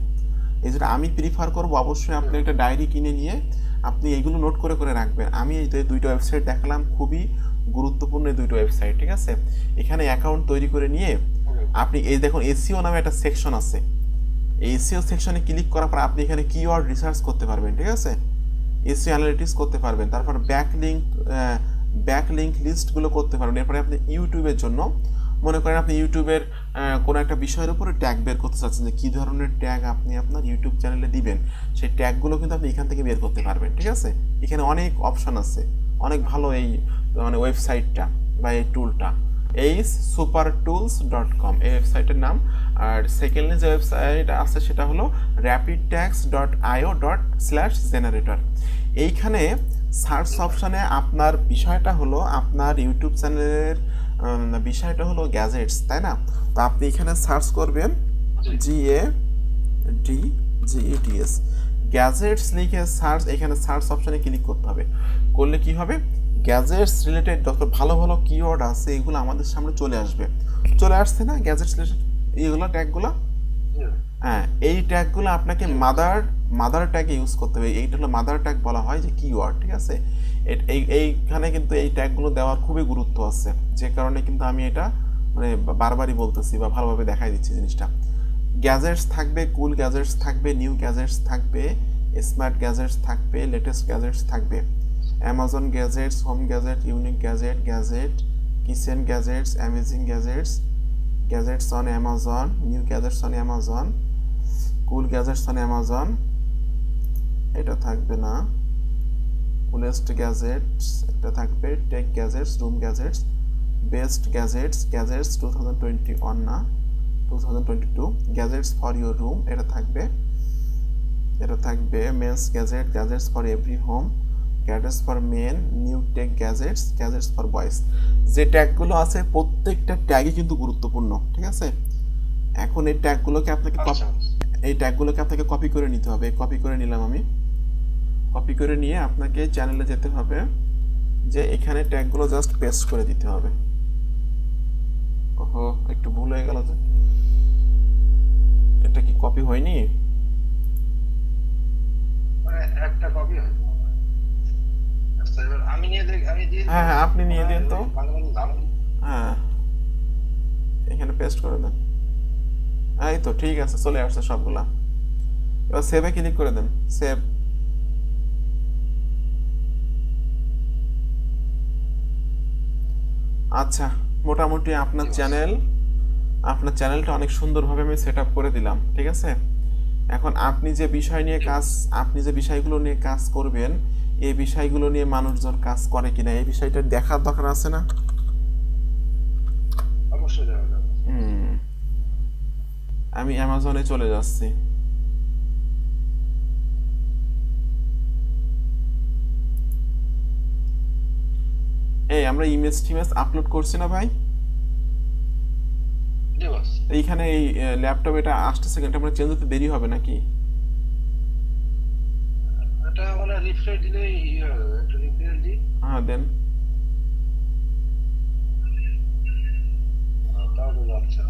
এই জন্য আমি প্রিফার করবো অবশ্যই আপনি একটা ডায়েরি কিনে নিয়ে আপনি এইগুলো নোট করে রাখবেন। আমি এই দুইটা ওয়েবসাইট দেখালাম, খুবই গুরুত্বপূর্ণ এই দুইটা ওয়েবসাইট, ঠিক আছে? এখানে অ্যাকাউন্ট তৈরি করে নিয়ে আপনি এই দেখুন এসইও নামে একটা সেকশন আছে। এই এসইও সেকশনে ক্লিক করার পর আপনি এখানে কিওয়ার্ড রিসার্চ করতে পারবেন, ঠিক আছে? এসইও অ্যানালিটিক্স করতে পারবেন, তারপর ব্যাকলিঙ্ক লিস্টগুলো করতে পারবেন। এরপরে আপনি ইউটিউবের জন্য মনে করেন আপনি ইউটিউবের কোনো একটা বিষয়ের উপরে ট্যাগ বের করতে চাচ্ছেন, যে কী ধরনের ট্যাগ আপনি আপনার ইউটিউব চ্যানেলে দিবেন, সেই ট্যাগগুলো কিন্তু আপনি এখান থেকে বের করতে পারবেন, ঠিক আছে? এখানে অনেক অপশান আছে, অনেক ভালো এই মানে ওয়েবসাইটটা বা এই টুলটা supertools.com এই ওয়েবসাইটের নাম। আর সেকেন্ডলি যে ওয়েবসাইট আছে সেটা হলো rapidtags.io/generator। এইখানে সার্চ অপশানে আপনার বিষয়টা হলো আপনার ইউটিউব চ্যানেলের বিষয়টা হলো গ্যাজেটস, তাই না? তো আপনি এখানে সার্চ করবেন GADGETS গ্যাজেটস লিখে সার্চ, এখানে সার্চ অপশানে ক্লিক করতে হবে। করলে কি হবে, গ্যাজেটস রিলেটেড যত ভালো ভালো কিওয়ার্ড আছে এগুলো আমাদের সামনে চলে আসছে না? গ্যাজেটস রিলেটেড এইগুলো ট্যাগগুলো, হ্যাঁ, এই ট্যাগগুলো আপনাকে মাদার ট্যাগে ইউজ করতে হবে। এইটা হলো মাদার ট্যাগ বলা হয়, যে কিওয়ার্ড, ঠিক আছে? এইখানে কিন্তু এই ট্যাগগুলো দেওয়ার খুবই গুরুত্ব আছে, যে কারণে কিন্তু আমি এটা মানে বারবারই বলতেছি বা ভালোভাবে দেখাই দিচ্ছি জিনিসটা। গ্যাজেটস থাকবে, কুল গ্যাজেটস থাকবে, নিউ গ্যাজেটস থাকবে, স্মার্ট গ্যাজেটস থাকবে, লেটেস্ট গ্যাজেটস থাকবে, Amazon gadgets, home gadget, unique gadget, kitchen gadgets, amazing gadgets on Amazon, new gadgets on Amazon, cool gadgets on Amazon, এটা থাকবে না, কুলেস্ট গ্যাজেটস এটা থাকবে, tech gadgets, room gadgets, best gadgets 2021 না 2022, গ্যাজেটস ফর ইউর রুম এটা থাকবে, men's gadgets for every home, gadgets for men, new tech gadgets for boys. যে ট্যাগগুলো আছে প্রত্যেকটা ট্যাগই কিন্তু গুরুত্বপূর্ণ, ঠিক আছে? এখন এই ট্যাগগুলোকে আপনাকে কপি করে নিতে হবে। কপি করে নিলাম আমি। কপি করে নিয়ে আপনাকে চ্যানেলে যেতে হবে, যে এখানে ট্যাগগুলো জাস্ট পেস্ট করে দিতে হবে। ওহো, একটু ভুল হয়ে গেল, যে এটা কি কপি হয়নি? একটা কপি হয়নি। আচ্ছা, এবার আমি দিই। হ্যাঁ, আপনি নিয়ে দিন তো। হ্যাঁ, এখানে পেস্ট করে দেন। এই তো ঠিক আছে, চলে আসছে সবগুলা। এবার সেভে ক্লিক করে দেন, সেভ। আচ্ছা, মোটামুটি আপনার চ্যানেলটা অনেক সুন্দরভাবে আমি সেট আপ করে দিলাম, ঠিক আছে? এখন আপনি যে বিষয়গুলো নিয়ে কাজ করবেন, এই বিষয়গুলো নিয়ে মানুষজন কাজ করে কিনা এই বিষয়টা দেখার দরকার আছে না? অবশ্যই দেখা যাবে। আমি অ্যামাজনে চলে যাচ্ছি। এই আমরা ইমেজ আপলোড করছি না ভাই? এইখানে এই ল্যাপটপ এটা আসতেছে, এটা আমরা চেঞ্জ হতে দেরি হবে নাকি? এটা মানে রিফ্রেশ দিলেই একটু রিফ্রেশ দিই। হ্যাঁ, দেন।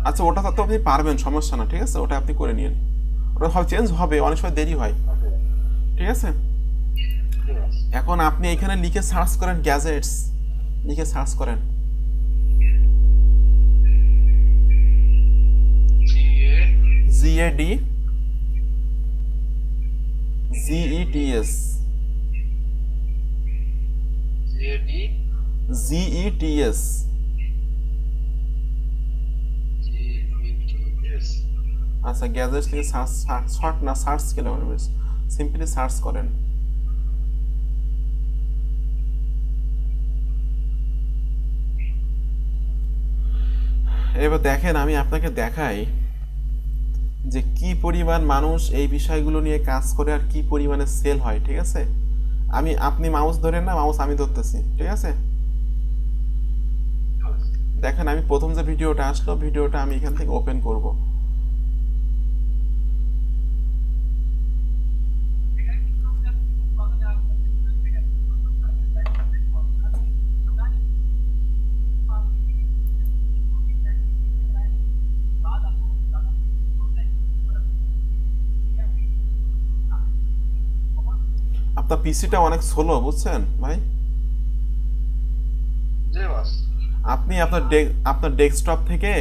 আচ্ছা, ওটা তো আপনি পারবেন, সমস্যা না, ঠিক আছে? ওটা আপনি করে নিন, ওটা চেঞ্জ হবে, অনেক সময় দেরি হয়, ঠিক আছে? এখন আপনি এখানে লিখে সার্চ করেন, গ্যাজেটস লিখে সার্চ করেন, GETS আচ্ছা, গ্যাজেটস লিখে সার্চ কেন সিম্পলি সার্চ করেন। এবার দেখেন আমি আপনাকে দেখাই যে কি পরিমাণ মানুষ এই বিষয়গুলো নিয়ে কাজ করে আর কি পরিমাণে সেল হয়, ঠিক আছে? আপনি মাউস ধরেন না, মাউস আমি ধরতেছি, ঠিক আছে? দেখেন আমি প্রথম যে ভিডিওটা আসলো, ভিডিওটা আমি এখান থেকে ওপেন করব। আপনার পিসিটা অনেক স্লো, বুঝছেন ভাই? জি বস। আপনি আপনার ডেস্কটপ থেকে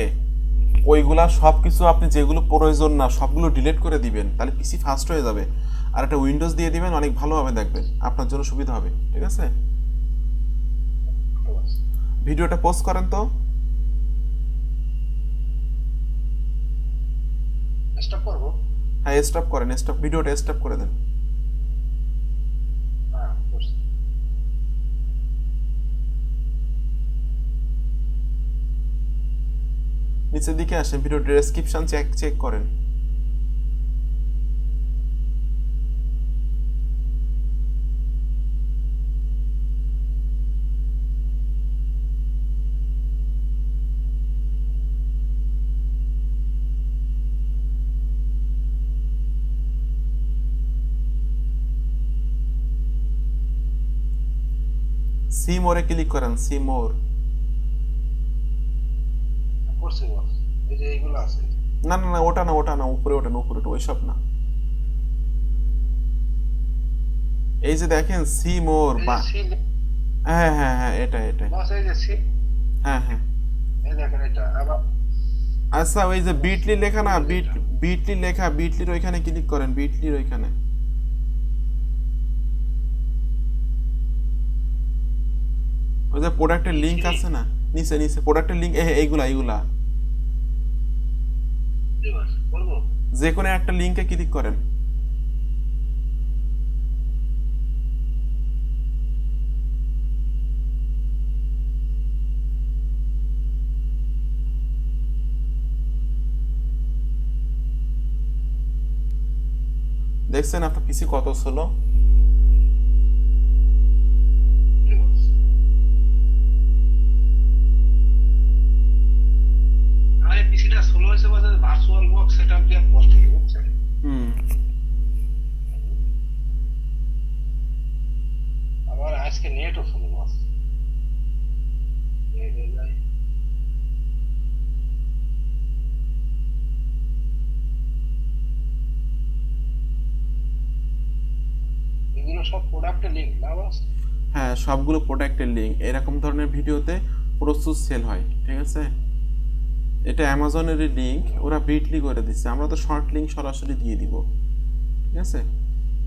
ওইগুলা সব কিছু, আপনি যেগুলো প্রয়োজন না সবগুলো ডিলিট করে দিবেন, তাহলে পিসি ফাস্ট হয়ে যাবে। আর একটা উইন্ডোজ দিয়ে দিবেন, অনেক ভালোভাবে দেখবেন, আপনার জন্য সুবিধা হবে, ঠিক আছে? ভিডিওটা পোস্ট করেন তো। স্টপ করব। হ্যাঁ স্টপ করেন, স্টপ, ভিডিওটা স্টপ করে দেন। হ্যাঁ করছি। নিচের দিকে আসেন, ভিডিও ডেসক্রিপশন চেক করেন। সি মোরে ক্লিক করেন, সি মোর। করছি বস। এই যে এইগুলো আছে। না না না, ওটা না, ওটা না, উপরে ওঠেন, উপরে ওঠে, ওইসব না। এই যে দেখেন সি মোর এই বা, যে সি হ্যাঁ হ্যাঁ হ্যাঁ, এটা এটা, বস, এই যে সি, হ্যাঁ হ্যাঁ। এই দেখেন এটা আবার। আচ্ছা ওই যে বিটলি লেখা না, এই যে এটা। বিটলি লেখা, বিটলির ওইখানে ক্লিক করেন, বিটলির ওইখানে। ওই যে প্রোডাক্টের লিংক বিটলি। আছে না, নিচে নিচে প্রোডাক্টের লিংক, এইগুলা এইগুলা, জি বস, করব। যে কোনো একটা লিংকে ক্লিক করেন। দেখছেন আপনার পিসি কত স্লো? জি বস। আমার এই পিসিটা স্লো হয়েছে বস, ভার্চুয়াল বক্স সেটআপ দিয়ে কষ্ট হয়ে বুঝছেন। হুম। আবার আজকে নেটও স্লো বস। এই যে যাই। এগুলো সব প্রোডাক্টের লিংক না বস? হ্যাঁ সবগুলো প্রোডাক্টের লিঙ্ক, এরকম ধরনের ভিডিওতে প্রচুর সেল হয়, ঠিক আছে? এটা অ্যামাজনেরই লিঙ্ক, ওরা বিটলি করে দিচ্ছে, আমরা তো শর্ট লিঙ্ক সরাসরি দিয়ে দিব, ঠিক আছে?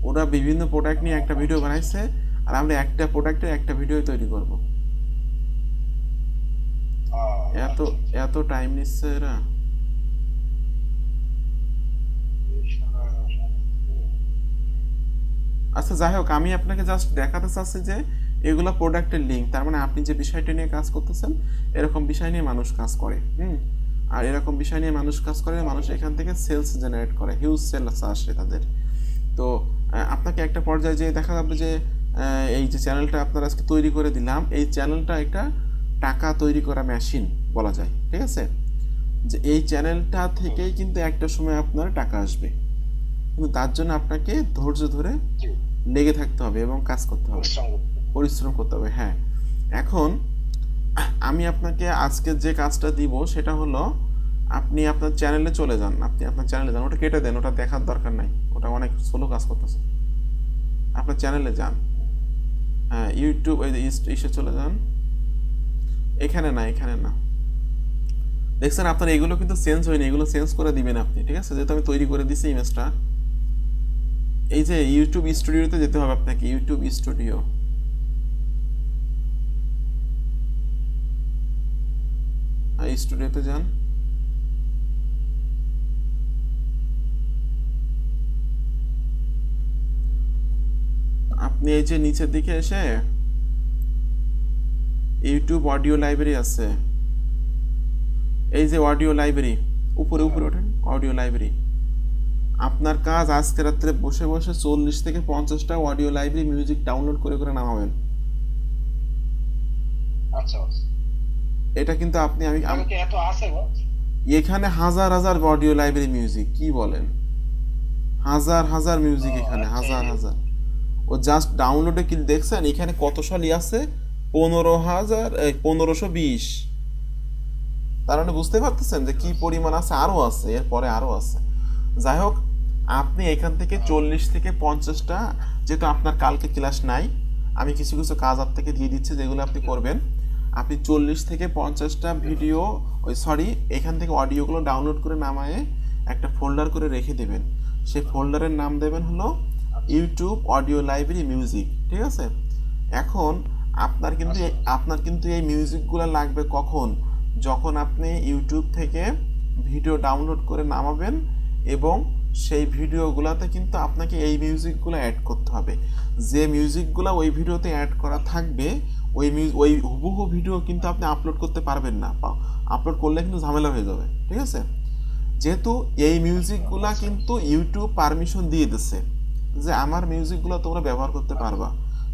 ওরা বিভিন্ন প্রোডাক্ট নিয়ে একটা ভিডিও আচ্ছা আচ্ছা। বানাইছে, আর আমরা একটা প্রোডাক্টের একটা ভিডিও তৈরি করব। এত আচ্ছা আচ্ছা। এত টাইম নিচ্ছে এরা। এই শালা। আচ্ছা যাই হোক, আমি আপনাকে জাস্ট দেখাতে চাচ্ছি যে এগুলো প্রোডাক্টের লিঙ্ক, তার মানে আপনি যে বিষয়টা নিয়ে কাজ করতেছেন এরকম বিষয় নিয়ে মানুষ কাজ করে, আর এরকম বিষয় নিয়ে মানুষ কাজ করে, মানুষ এখান থেকে সেলস জেনারেট করে, হিউজ সেলস আসে তাদের। তো আপনাকে একটা পর্যায়ে যে দেখা যাবে যে এই যে চ্যানেলটা আপনার আজকে তৈরি করে দিলাম, এই চ্যানেলটা একটা টাকা তৈরি করা মেশিন বলা যায়, ঠিক আছে? যে এই চ্যানেলটা থেকেই কিন্তু একটা সময় আপনার টাকা আসবে, কিন্তু তার জন্য আপনাকে ধৈর্য ধরে জি। লেগে থাকতে হবে এবং কাজ করতে হবে, পরিশ্রম করতে হবে। পরিশ্রম করতে হবে। হ্যাঁ, এখন আমি আপনাকে আজকে যে কাজটা দিব সেটা হলো, আপনি আপনার চ্যানেলে চলে যান, আপনি আপনার চ্যানেলে যান, ওটা কেটে দেন, ওটা দেখার দরকার নাই, ওটা অনেক স্লো কাজ করতেছে। আপনার চ্যানেলে যান, হ্যাঁ ইউটিউব, এই ইসে চলে যান, এখানে না, এখানে না, দেখছেন আপনার এগুলো কিন্তু চেঞ্জ হয়নি, এগুলো চেঞ্জ করে দিবেন আপনি, ঠিক আছে? যেহেতু আমি তৈরি করে দিছি ইমেজটা। এই যে ইউটিউব স্টুডিওতে যেতে হবে আপনাকে, ইউটিউব স্টুডিও, স্টুডিওতে যান। আপনি এই যে নিচের দিকে এসে ইউটিউব অডিও লাইব্রেরি আছে, এই যে অডিও লাইব্রেরি, উপরে উপরে ওঠেন, অডিও লাইব্রেরি। আপনার কাজ আজকে রাত্রে বসে বসে 40 থেকে 50টা অডিও লাইব্রেরি মিউজিক ডাউনলোড করে করে নামাবেন। আচ্ছা বস, এটা কিন্তু আপনি আমাকে এত আছে বস? এখানে হাজার হাজার অডিও লাইব্রেরি মিউজিক, কি বলেন, হাজার হাজার মিউজিক এখানে, আচ্ছা, হাজার হাজার। ও জাস্ট ডাউনলোডে কি দেখছেন এখানে কত সালই আছে? 15,1520। তার মানে বুঝতে পারতেছেন যে কি পরিমাণ আছে, আরো আছে, এরপরে আরো আছে। যাই হোক, আপনি এখান থেকে 40 থেকে 50টা, যেহেতু আপনার কালকে ক্লাস নাই, আমি কিছু কিছু কাজ আপনাকে দিয়ে দিচ্ছি যেগুলো আপনি করবেন। আপনি 40 থেকে 50টা ভিডিও, এখান থেকে অডিওগুলো ডাউনলোড করে নামায়ে একটা ফোল্ডার করে রেখে দেবেন। সেই ফোল্ডারের নাম দেবেন হলো ইউটিউব অডিও লাইব্রেরি মিউজিক, ঠিক আছে? এখন আপনার কিন্তু এই মিউজিকগুলো লাগবে কখন? যখন আপনি ইউটিউব থেকে ভিডিও ডাউনলোড করে নামাবেন এবং সেই ভিডিওগুলোতে কিন্তু আপনাকে এই মিউজিকগুলো অ্যাড করতে হবে। যে মিউজিকগুলো ওই ভিডিওতে অ্যাড করা থাকবে, ওই হুবহু ভিডিও কিন্তু আপনি আপলোড করতে পারবেন না, আপলোড করলে কিন্তু ঝামেলা হয়ে যাবে, ঠিক আছে? যেহেতু এই মিউজিকগুলো কিন্তু ইউটিউব পারমিশন দিয়ে দিচ্ছে যে আমার মিউজিকগুলো তোমরা ব্যবহার করতে পারবা,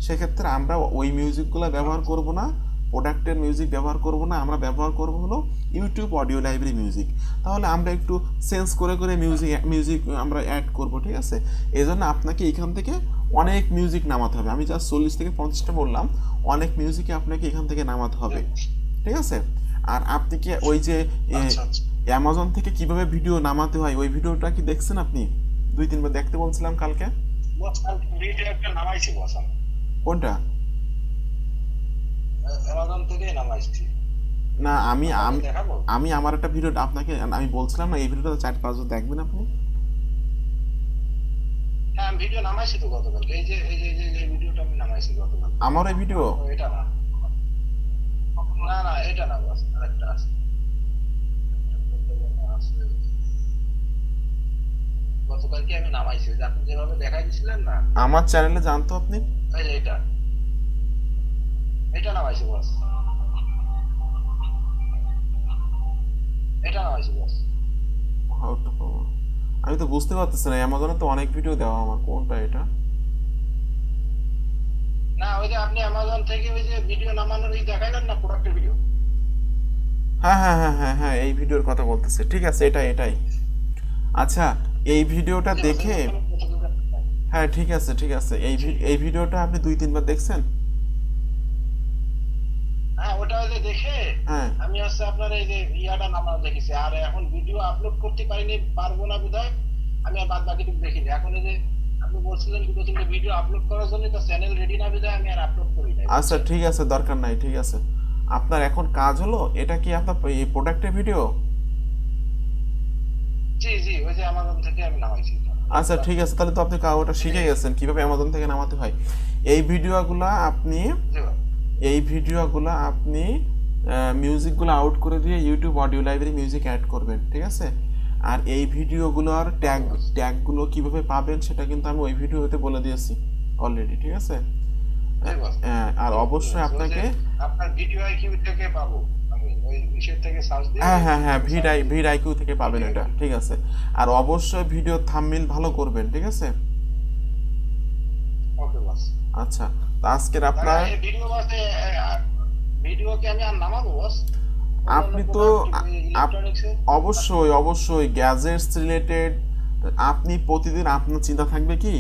সেক্ষেত্রে আমরা ওই মিউজিকগুলো ব্যবহার করব না, প্রোডাক্টের মিউজিক ব্যবহার করব না, আমরা ব্যবহার করব হলো ইউটিউব অডিও লাইব্রেরি মিউজিক। তাহলে আমরা একটু চেঞ্জ করে করে মিউজিক আমরা অ্যাড করব, ঠিক আছে? এই জন্য আপনাকে এখান থেকে অনেক মিউজিক নামাতে হবে। আমি জাস্ট 40 থেকে 50টা বললাম, অনেক মিউজিকে আপনাকে এখান থেকে নামাতে হবে, ঠিক আছে? আর আপনি কি ওই যে অ্যামাজন থেকে কিভাবে ভিডিও নামাতে হয় ওই ভিডিওটা কি দেখছেন আপনি? 2-3 বার দেখতে বলছিলাম কালকে। ভিডিও একটা নামাইছি বস, কোনটা? অ্যামাজন থেকে নামাইছি না, দেখাবো? আমি আমার একটা ভিডিও আপনাকে আমি বলছিলাম না, এই ভিডিওটা 4-5 বার দেখবেন আপনি। হ্যাঁ, ভিডিও নামাইছি তো গতকাল। এই যে ভিডিওটা আমি নামাইছি গতকাল। আমার এই ভিডিও এটা না, না এটা না বস, আরেকটা আছে। গতকাল কি আমি নামাইছি, যে আপনি যেভাবে দেখাই দিছিলেন না আমার চ্যানেলে জানতো আপনি। এই যে এটা নামাইছি বস, এটা নামাইছি বস। আমি তো বুঝতে পারতেছি না, অ্যামাজনে তো অনেক ভিডিও দেওয়া, আমার কোনটা এটা? না, ওই যে আপনি অ্যামাজন থেকে ওই যে ভিডিও নামানোর এই দেখাইলেন না, প্রোডাক্টের ভিডিও। হ্যাঁ হ্যাঁ হ্যাঁ হ্যাঁ হ্যাঁ, এই ভিডিওর কথা বলতেছে, ঠিক আছে, এটাই। আচ্ছা, এই ভিডিওটা দেখে, হ্যাঁ ঠিক আছে ঠিক আছে, এই ভিডিওটা আপনি 2-3 বার দেখছেন? হ্যাঁ, ওটা ওই যে দেখে হ্যাঁ, আমি হচ্ছে আপনার এই যে ইয়াটা নামানো দেখেছি। আর এখন ভিডিও আপলোড করতে পারবো না বিধায় আমি আর বাদ বাকি দেখিনি। এখন এই যে আপনি বলছিলেন 2-3টে ভিডিও আপলোড করার জন্য, তো চ্যানেল রেডি না বিধায় আমি আর আপলোড করি নাই। আচ্ছা ঠিক আছে, দরকার নাই, ঠিক আছে। আপনার এখন কাজ হলো, এটা কি আপনার এই প্রোডাক্টের ভিডিও? জি, ওই যে অ্যামাজন থেকে আমি নামাইছি। আচ্ছা ঠিক আছে, তাহলে তো আপনি ওটা শিখে গেছেন কিভাবে অ্যামাজন থেকে নামাতে হয়। এই ভিডিওগুলো আপনি মিউজিকগুলো আউট করে দিয়ে YouTube audio library music add করবেন, ঠিক আছে? আর এই ভিডিওগুলোর ট্যাগগুলো কিভাবে পাবেন সেটা কিন্তু আমি ওই ভিডিওতে বলে দিয়েছি অলরেডি, ঠিক আছে? আর অবশ্যই আপনাকে আপনার ভিডিও আইকিউ থেকে পাবো, আমি ওই বিষয় থেকে সার্চ দিয়ে। হ্যাঁ, ভিড আইকিউ থেকে পাবেন এটা, ঠিক আছে? আর অবশ্যই ভিডিও থাম্বনেইল ভালো করবেন, ঠিক আছে? ওকে বস। আচ্ছা, তো আজকের আপনার ভিডিও কি আমি আর নামাবো বস? আপনি তো অবশ্যই গ্যাজেটস রিলেটেড আপনি প্রতিদিন আপনার চিন্তা থাকবে কি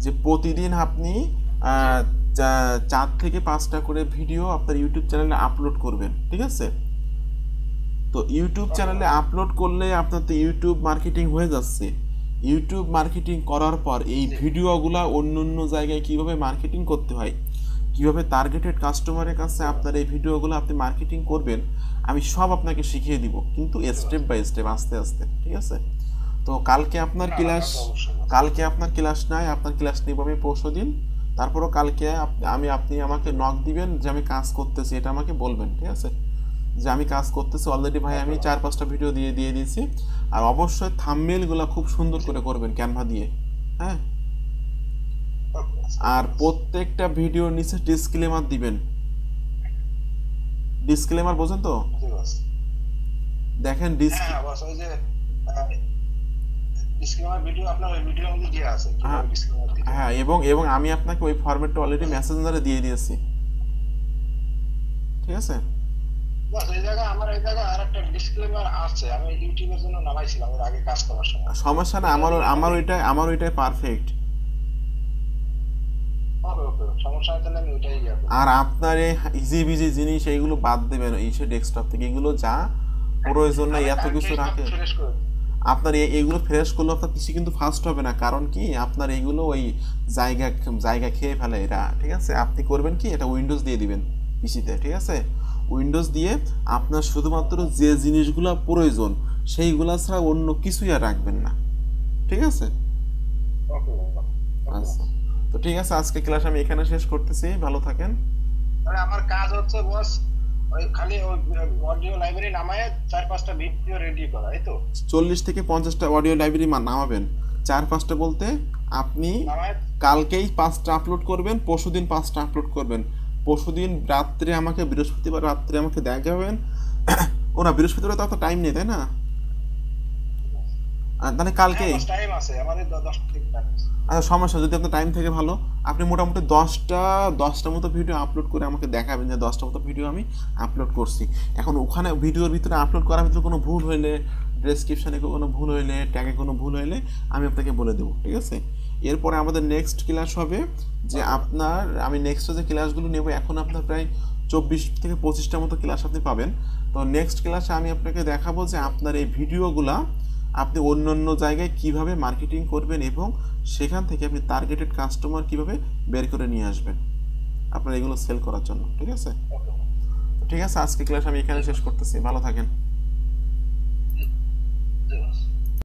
যে প্রতিদিন আপনি 4 থেকে 5টা করে ভিডিও আপনার ইউটিউব চ্যানেলে আপলোড করবেন, ঠিক আছে? তো ইউটিউব চ্যানেলে আপলোড করলে আপনার তো ইউটিউব মার্কেটিং হয়ে যাচ্ছে। ইউটিউব মার্কেটিং করার পর এই ভিডিওগুলো অন্য জায়গায় কিভাবে মার্কেটিং করতে হয়, কিভাবে টার্গেটেড কাস্টমারের কাছে আপনার এই ভিডিওগুলো আপনি মার্কেটিং করবেন, আমি সব আপনাকে শিখিয়ে দিব, কিন্তু স্টেপ বাই স্টেপ, আস্তে আস্তে, ঠিক আছে? তো কালকে আপনার ক্লাস নাই, আপনার ক্লাস নিব আমি পরশুদিন। তারপরও কালকে আপনি আমাকে নক দিবেন যে আমি কাজ করতেছি, এটা আমাকে বলবেন, ঠিক আছে? যে আমি কাজ করতেছি অলরেডি ভাই, আমি 4-5টা ভিডিও দিয়ে দিয়েছি। আর অবশ্যই থাম্বনেইলগুলো খুব সুন্দর করে করবেন ক্যানভা দিয়ে, হ্যাঁ? আর প্রত্যেকটা ভিডিওর নিচে ডিসক্লেমার দিবেন। ডিসক্লেমার বোঝেন তো? দেখেন হ্যাঁ বস, ওই যে ডিসক্লেমার ভিডিও আপনার ওই ভিডিওর মধ্যে দেওয়া আছে কিভাবে ডিসক্লেমার দিতে। হ্যাঁ, এবং এবং আমি আপনাকে ওই ফরম্যাটটা অলরেডি মেসেঞ্জারে দিয়ে দিয়েছি, ঠিক আছে? বস এই জায়গায় আমার এই জায়গায় আরেকটা ডিসক্লেমার আছে, আমি ইউটিউবের জন্য নামাইছিলাম এর আগে কাজ করার সময়। সমস্যা না, আমার ওইটাই পারফেক্ট। ওকে ওকে, সমস্যা নেই, তাহলে আমি ওইটাই ইয়ে করব। আর আপনার এই ইজি বিজি জিনিস এইগুলো বাদ দেবেন ইসে ডেস্কটপ থেকে, এগুলো যা প্রয়োজন নাই এত কিছু রাখে। ফ্রেশ করে দিই। আপনার এগুলো ফ্রেশ করলে আপনার পিসি কিন্তু ফাস্ট হবে না, কারণ কি আপনার এগুলো ওই জায়গা জায়গা খেয়ে ফেলে এরা, ঠিক আছে? আপনি করবেন কি, এটা উইন্ডোজ দিয়ে দিবেন পিসিতে, ঠিক আছে? উইন্ডোজ দিয়ে আপনার শুধুমাত্র যে জিনিসগুলো প্রয়োজন সেইগুলো ছাড়া অন্য কিছুই আর রাখবেন না, ঠিক আছে? ওকে ওকে। আচ্ছা, তো ঠিক আছে, আজকে ক্লাস আমি এখানে শেষ করতেছি, ভালো থাকেন। তাহলে আমার কাজ হচ্ছে বস ওই খালি ওই অডিও লাইব্রেরি নামায় 4-5টা ভিডিও রেডি করা, এই তো? 40 থেকে 50টা অডিও লাইব্রেরি নামাবেন। 4-5টা বলতে আপনি নামায় কালকেই 5টা আপলোড করবেন, পরশুদিন 5টা আপলোড করবেন। পরশুদিন রাত্রে আমাকে, বৃহস্পতিবার রাত্রে আমাকে দেখাবেন। ওরা বৃহস্পতিবার তো টাইম নেই, তাই না? তাহলে কালকেই। টাইম আছে আমাদের 10টা থেকে টাইম আছে। আচ্ছা, সমস্যা যদি আপনার টাইম থেকে ভালো, আপনি মোটামুটি 10টা মতো ভিডিও আপলোড করে আমাকে দেখাবেন যে 10টা মতো ভিডিও আমি আপলোড করছি। এখন ওখানে ভিডিওর ভিতরে আপলোড করার ভিতরে কোনো ভুল হইলে, ডেসক্রিপশানে কোনো ভুল হইলে, ট্যাগে কোনো ভুল হইলে আমি আপনাকে বলে দেবো, ঠিক আছে? এরপরে আমাদের নেক্সট ক্লাস হবে যে আপনার, আমি নেক্সট যে ক্লাসগুলো নেব, এখন আপনার প্রায় 24 থেকে 25টা মতো ক্লাস আপনি পাবেন। তো নেক্সট ক্লাসে আমি আপনাকে দেখাবো যে আপনার এই ভিডিওগুলা আপনি অন্য অন্য জায়গায় কিভাবে মার্কেটিং করবেন এবং সেখান থেকে আপনি টার্গেটেড কাস্টমার কিভাবে বের করে নিয়ে আসবেন আপনার এগুলো সেল করার জন্য, ঠিক আছে? ঠিক আছে, আজকে ক্লাস আমি এখানে শেষ করতেছি, ভালো থাকেন। জি বস।